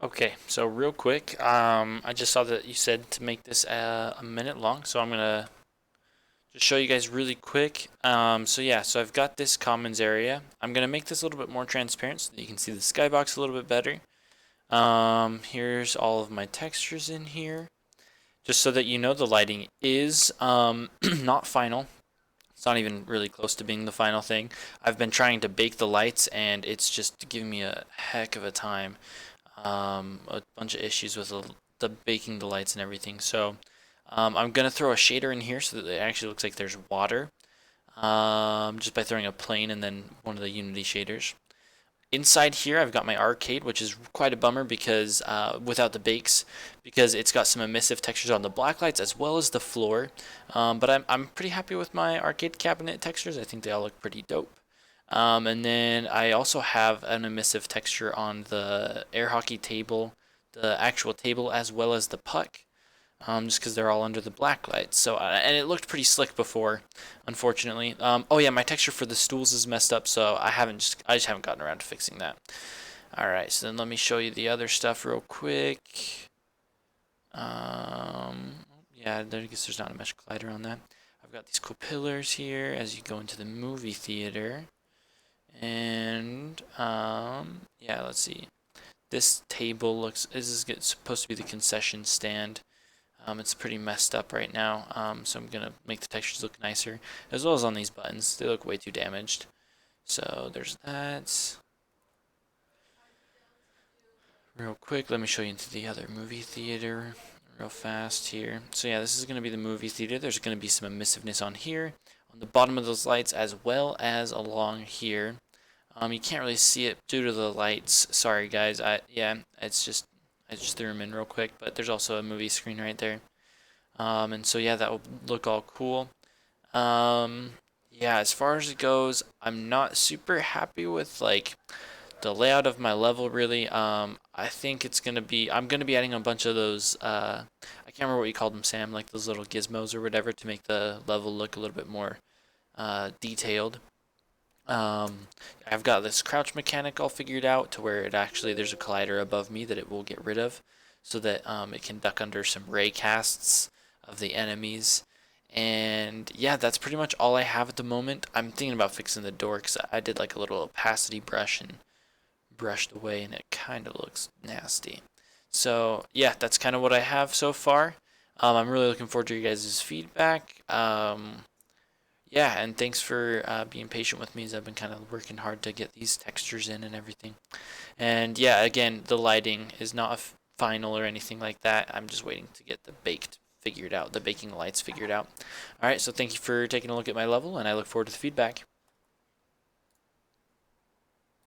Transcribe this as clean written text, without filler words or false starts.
Okay, so real quick, I just saw that you said to make this a minute long, so I'm gonna just show you guys really quick. So yeah, so I've got this commons area. I'm gonna make this a little bit more transparent so that you can see the skybox a little bit better. Here's all of my textures in here, just so that you know the lighting is not final. It's not even really close to being the final thing. I've been trying to bake the lights, and it's just giving me a heck of a time. A bunch of issues with the baking the lights and everything. So I'm gonna throw a shader in here so that it actually looks like there's water. Just by throwing a plane and then one of the Unity shaders. Inside here, I've got my arcade, which is quite a bummer because without the bakes, because it's got some emissive textures on the black lights as well as the floor. But I'm pretty happy with my arcade cabinet textures. I think they all look pretty dope. And then I also have an emissive texture on the air hockey table, the actual table, as well as the puck, just because they're all under the black lights. So, and it looked pretty slick before, unfortunately. Oh yeah, my texture for the stools is messed up, so I just haven't gotten around to fixing that. All right, so then let me show you the other stuff real quick. Yeah, I guess there's not a mesh collider on that. I've got these cool pillars here as you go into the movie theater. And yeah, let's see. This table this is supposed to be the concession stand. It's pretty messed up right now. So I'm gonna make the textures look nicer, as well as on these buttons. They look way too damaged. So there's that. Real quick, let me show you into the other movie theater real fast here. So yeah, this is gonna be the movie theater. There's gonna be some emissiveness on here, on the bottom of those lights, as well as along here. You can't really see it due to the lights. Sorry, guys. Yeah, I just threw them in real quick, but there's also a movie screen right there. And so yeah, that will look all cool. Um, yeah, as far as it goes, I'm not super happy with like the layout of my level really. I think I'm gonna be adding a bunch of those. I can't remember what you called them, Sam. Like those little gizmos or whatever to make the level look a little bit more detailed. Um, I've got this crouch mechanic all figured out to where there's a collider above me that it will get rid of so that it can duck under some ray casts of the enemies. And yeah, that's pretty much all I have at the moment. I'm thinking about fixing the door because I did like a little opacity brush and brushed away and it kind of looks nasty. So yeah, that's kind of what I have so far. I'm really looking forward to your guys' feedback. Yeah, and thanks for being patient with me as I've been kind of working hard to get these textures in and everything. And yeah, again, the lighting is not final or anything like that. I'm just waiting to get the baking lights figured out. All right, so thank you for taking a look at my level, and I look forward to the feedback.